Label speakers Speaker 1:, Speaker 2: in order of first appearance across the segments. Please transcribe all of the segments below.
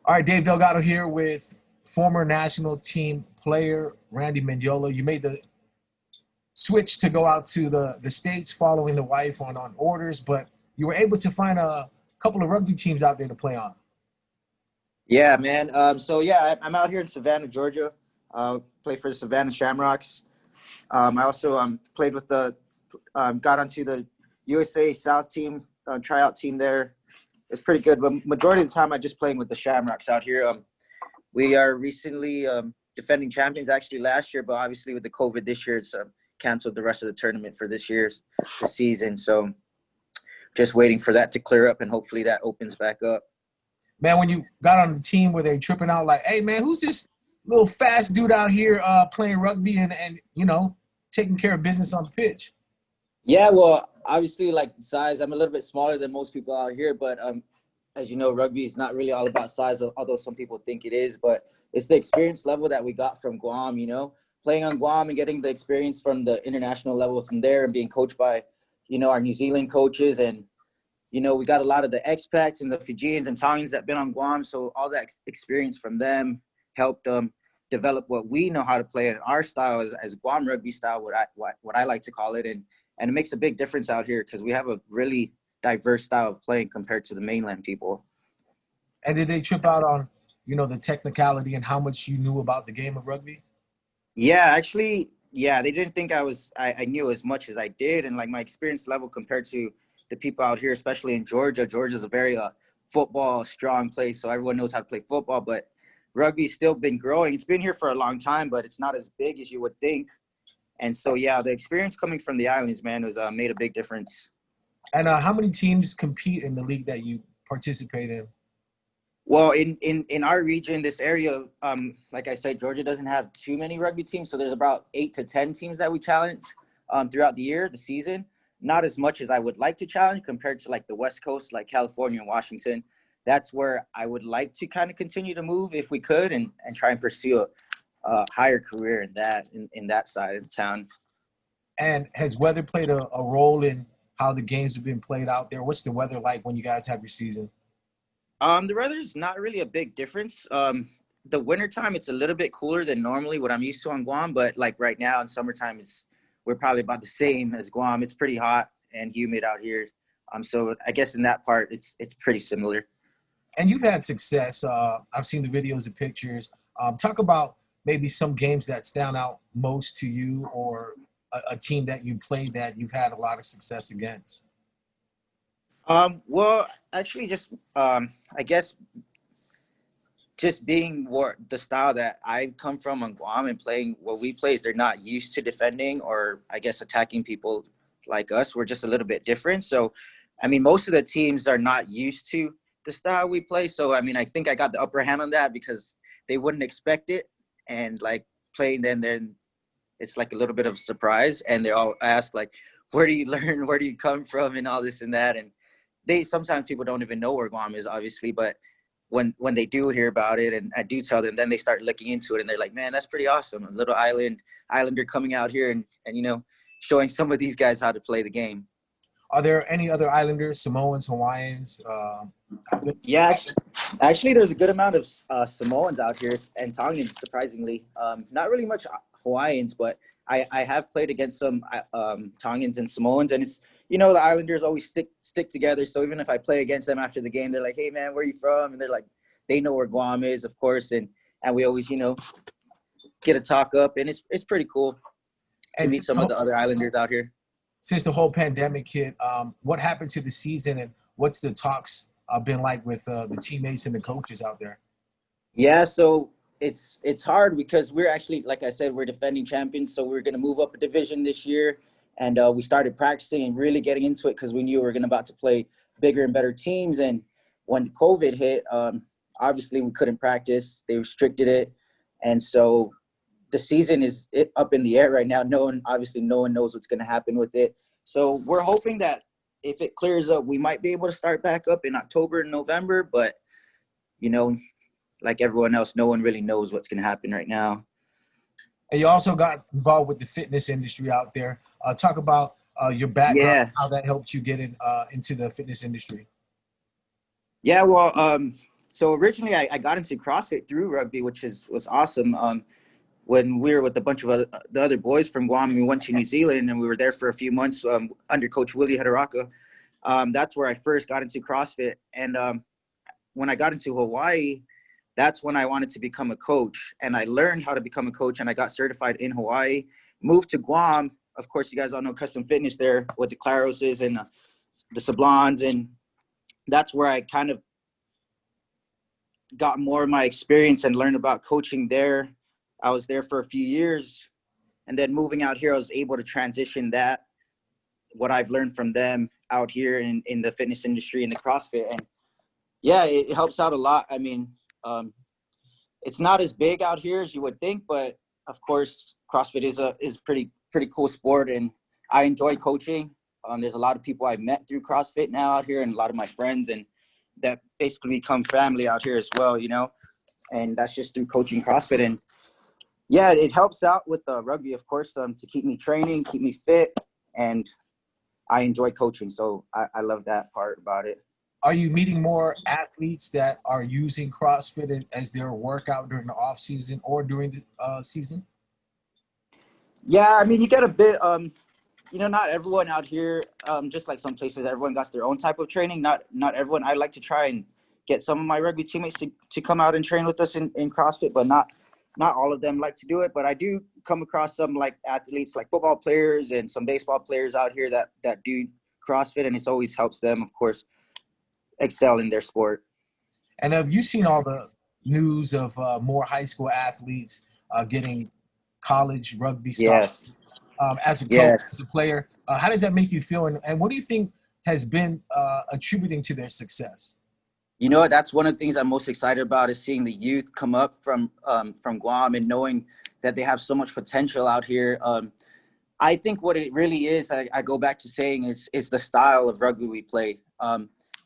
Speaker 1: All right, Dave Delgado here with former national team player Randy Mendiola. You made the switch to go out to the States following the wife on orders, but you were able to find a couple of rugby teams out there to play on.
Speaker 2: Yeah, man. I'm out here in Savannah, Georgia. Play for the Savannah Shamrocks. I also played with got onto the USA South team, tryout team there. It's pretty good, but majority of the time I just playing with the Shamrocks out here. We are recently defending champions actually last year, but obviously with the COVID this year, it's canceled the rest of the tournament for this season. So just waiting for that to clear up, and hopefully that opens back up.
Speaker 1: Man, when you got on the team, were they tripping out like, "Hey, man, who's this little fast dude out here playing rugby and taking care of business on the pitch?"
Speaker 2: Yeah, well, obviously, like size, I'm a little bit smaller than most people out here, but as you know, rugby is not really all about size, although some people think it is. But it's the experience level that we got from Guam. Playing on Guam and getting the experience from the international level from there, and being coached by, our New Zealand coaches, and we got a lot of the expats and the Fijians and Tongans that been on Guam. So all that experience from them helped develop what we know how to play in our style as Guam rugby style, what I like to call it, and it makes a big difference out here because we have a really diverse style of playing compared to the mainland people.
Speaker 1: And did they trip out on, the technicality and how much you knew about the game of rugby?
Speaker 2: Yeah, actually, yeah, they didn't think I knew as much as I did, and like my experience level compared to the people out here, especially in Georgia. Georgia's a very football strong place, so everyone knows how to play football. But rugby's still been growing. It's been here for a long time, but it's not as big as you would think. And so, yeah, the experience coming from the islands, man, was made a big difference.
Speaker 1: And how many teams compete in the league that you participate in?
Speaker 2: Well, in our region, this area, like I said, Georgia doesn't have too many rugby teams. So there's about 8 to 10 teams that we challenge throughout the season. Not as much as I would like to challenge compared to like the West Coast, like California and Washington. That's where I would like to kind of continue to move if we could, and try and pursue a higher career in that side of town.
Speaker 1: And has weather played a role in how the games have been played out there? What's the weather like when you guys have your season?
Speaker 2: The weather's not really a big difference. The wintertime, it's a little bit cooler than normally what I'm used to on Guam, but like right now in summertime, we're probably about the same as Guam. It's pretty hot and humid out here. So I guess in that part, it's pretty similar.
Speaker 1: And you've had success. I've seen the videos and pictures. Talk about maybe some games that stand out most to you, or a team that you played that you've had a lot of success against.
Speaker 2: Well, actually, I guess just being more the style that I come from on Guam and playing what we play is they're not used to defending or I guess attacking people like us. We're just a little bit different. So, I mean, most of the teams are not used to the style we play. So, I mean, I think I got the upper hand on that because they wouldn't expect it. And like playing them, then it's like a little bit of a surprise. And they all ask like, where do you learn? Where do you come from? And all this and that. And sometimes people don't even know where Guam is, obviously, but when they do hear about it and I do tell them, then they start looking into it and they're like, man, that's pretty awesome. A little islander coming out here and showing some of these guys how to play the game.
Speaker 1: Are there any other islanders, Samoans, Hawaiians?
Speaker 2: Yeah, actually, there's a good amount of Samoans out here and Tongans, surprisingly. Not really much Hawaiians, but I have played against some Tongans and Samoans, and it's the Islanders always stick together. So even if I play against them after the game, they're like, "Hey man, where are you from?" And they're like, they know where Guam is, of course, and we always get a talk up, and it's pretty cool to
Speaker 1: And
Speaker 2: meet some of the other Islanders out here.
Speaker 1: since the whole pandemic hit, what happened to the season, and what's the talks been like with the teammates and the coaches out there?
Speaker 2: Yeah, so it's hard because we're actually, like I said, we're defending champions, so we're gonna move up a division this year, and we started practicing and really getting into it because we knew we were about to play bigger and better teams. And when COVID hit, obviously we couldn't practice; they restricted it, and so the season is up in the air right now. No one knows what's gonna happen with it. So we're hoping that if it clears up, we might be able to start back up in October and November, but you know like everyone else, no one really knows what's going to happen right now.
Speaker 1: And you also got involved with the fitness industry out there. Talk about your background, how that helped you get into the fitness industry.
Speaker 2: Yeah, well, So originally I got into CrossFit through rugby, which was awesome. When we were with a bunch of the other boys from Guam, we went to New Zealand and we were there for a few months under Coach Willie Hadaraka. That's where I first got into CrossFit. And when I got into Hawaii, that's when I wanted to become a coach. And I learned how to become a coach and I got certified in Hawaii. Moved to Guam. Of course, you guys all know custom fitness there with the Claroses and the Sablons. And that's where I kind of got more of my experience and learned about coaching there. I was there for a few years. And then moving out here, I was able to transition that, what I've learned from them out here in the fitness industry and the CrossFit. And yeah, it helps out a lot. I mean, it's not as big out here as you would think, but of course, CrossFit is pretty cool sport, and I enjoy coaching. There's a lot of people I've met through CrossFit now out here, and a lot of my friends, and that basically become family out here as well, you know. And that's just through coaching CrossFit. And yeah, it helps out with the rugby, of course, to keep me training, keep me fit, and I enjoy coaching, so I love that part about it.
Speaker 1: Are you meeting more athletes that are using CrossFit as their workout during the off season or during the season?
Speaker 2: Yeah, I mean, you get a bit, you know, not everyone out here, just like some places, everyone got their own type of training. Not everyone. I like to try and get some of my rugby teammates to come out and train with us in CrossFit, but not all of them like to do it. But I do come across some like athletes, like football players and some baseball players out here that do CrossFit, and it's always helps them, of course, excel in their sport.
Speaker 1: And have you seen all the news of more high school athletes getting college rugby
Speaker 2: Yes.
Speaker 1: scholarships? As a coach,
Speaker 2: Yes.
Speaker 1: as a player, how does that make you feel? And what do you think has been attributing to their success?
Speaker 2: You know, that's one of the things I'm most excited about is seeing the youth come up from Guam and knowing that they have so much potential out here. I think what it really is, I go back to saying, is the style of rugby we play.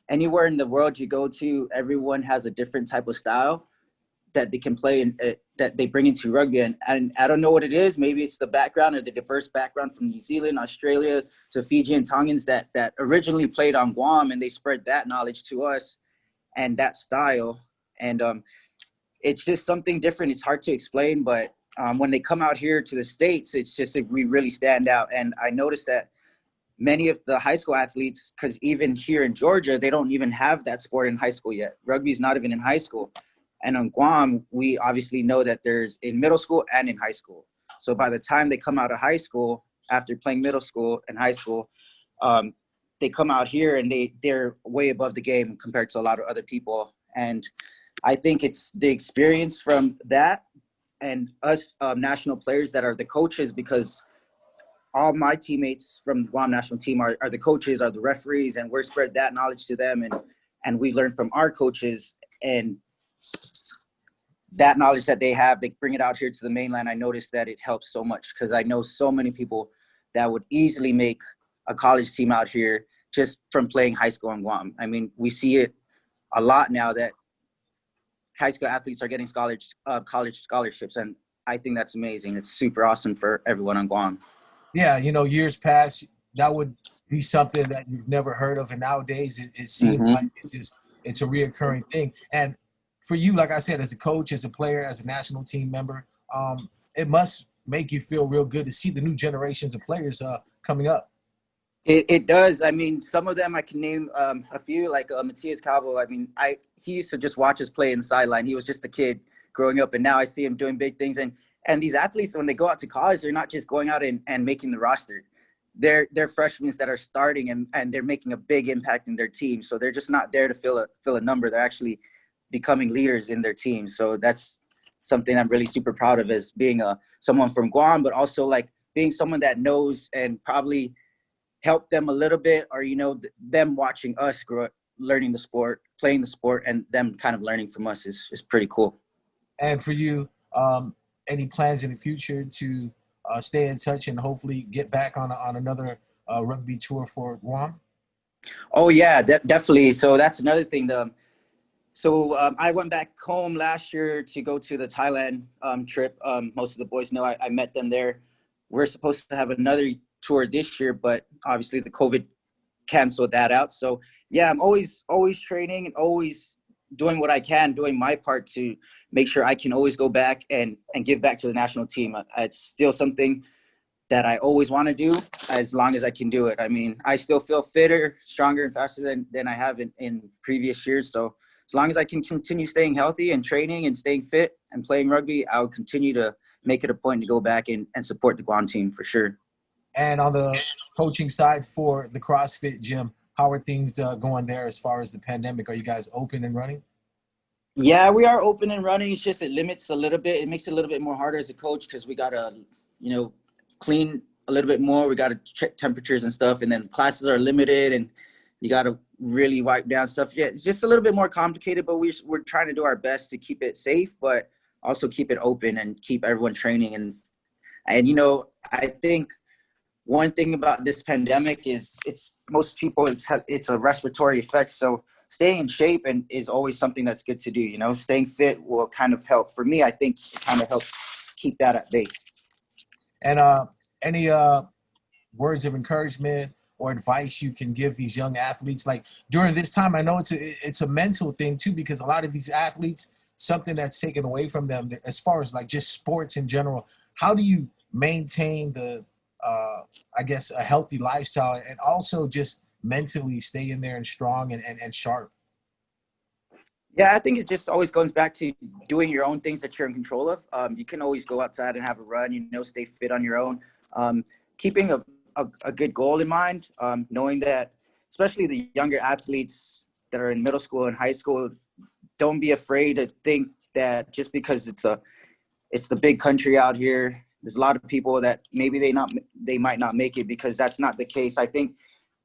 Speaker 2: Anywhere in the world you go to, everyone has a different type of style that they can play and that they bring into rugby. And I don't know what it is. Maybe it's the background or the diverse background from New Zealand, Australia to Fiji and Tongans that originally played on Guam, and they spread that knowledge to us and that style. And it's just something different. It's hard to explain, but when they come out here to the States, it's just we really stand out. And I noticed that many of the high school athletes, because even here in Georgia, they don't even have that sport in high school yet. Rugby is not even in high school. And on Guam, we obviously know that there's in middle school and in high school. So by the time they come out of high school, after playing middle school and high school, they come out here and they're way above the game compared to a lot of other people. And I think it's the experience from that and us national players that are the coaches, because all my teammates from the Guam national team are the coaches, are the referees, and we're spread that knowledge to them, and we learn from our coaches, and that knowledge that they have, they bring it out here to the mainland. I noticed that it helps so much because I know so many people that would easily make a college team out here just from playing high school in Guam. I mean, we see it a lot now that high school athletes are getting college scholarships, and I think that's amazing. It's super awesome for everyone on Guam.
Speaker 1: Yeah, you know, years past, that would be something that you've never heard of, and nowadays it seems like it's a reoccurring thing. And for you, like I said, as a coach, as a player, as a national team member, it must make you feel real good to see the new generations of players coming up.
Speaker 2: It does. I mean, some of them I can name a few, like Matias Calvo. I mean, he used to just watch us play in the sideline. He was just a kid growing up, and now I see him doing big things. And these athletes, when they go out to college, they're not just going out and making the roster. They're freshmen that are starting and they're making a big impact in their team. So they're just not there to fill a number. They're actually becoming leaders in their team. So that's something I'm really super proud of, as being someone from Guam, but also like being someone that knows and probably help them a little bit, or, you know, them watching us grow up, learning the sport, playing the sport, and them kind of learning from us is pretty cool.
Speaker 1: And for you, any plans in the future to stay in touch and hopefully get back on another rugby tour for Guam?
Speaker 2: Oh yeah, definitely. So that's another thing. I went back home last year to go to the Thailand trip. Most of the boys know I met them there. We're supposed to have another tour this year, but obviously the COVID canceled that out. So yeah, I'm always training and always doing what I can, doing my part to make sure I can always go back and give back to the national team. It's still something that I always want to do as long as I can do it. I mean, I still feel fitter, stronger, and faster than I have in previous years. So as long as I can continue staying healthy and training and staying fit and playing rugby, I'll continue to make it a point to go back and support the Guam team for sure.
Speaker 1: And on the coaching side for the CrossFit gym, how are things going there as far as the pandemic? Are you guys open and running?
Speaker 2: Yeah, we are open and running. It's just it limits a little bit. It makes it a little bit more harder as a coach because we got to, clean a little bit more. We got to check temperatures and stuff. And then classes are limited and you got to really wipe down stuff. Yeah, it's just a little bit more complicated, but we're trying to do our best to keep it safe, but also keep it open and keep everyone training. And I think one thing about this pandemic is most people, it's a respiratory effect. So staying in shape and is always something that's good to do. Staying fit will kind of help. For me, I think it kind of helps keep that at bay.
Speaker 1: And any words of encouragement or advice you can give these young athletes, like during this time? I know it's a mental thing too, because a lot of these athletes, something that's taken away from them as far as like just sports in general. How do you maintain the I guess a healthy lifestyle and also just mentally stay in there and strong and sharp?
Speaker 2: Yeah, I think it just always goes back to doing your own things that you're in control of. You can always go outside and have a run, stay fit on your own. Keeping a good goal in mind, knowing that, especially the younger athletes that are in middle school and high school, don't be afraid to think that just because it's the big country out here, there's a lot of people that maybe they might not make it, because that's not the case. I think,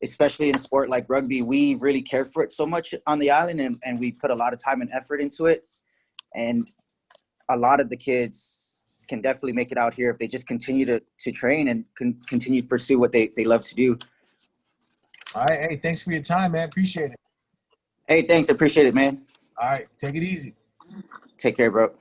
Speaker 2: especially in a sport like rugby, we really care for it so much on the island, and we put a lot of time and effort into it. And a lot of the kids can definitely make it out here if they just continue to train and continue to pursue what they love to do.
Speaker 1: All right. Hey, thanks for your time, man. Appreciate it.
Speaker 2: Hey, thanks. I appreciate it, man.
Speaker 1: All right. Take it easy.
Speaker 2: Take care, bro.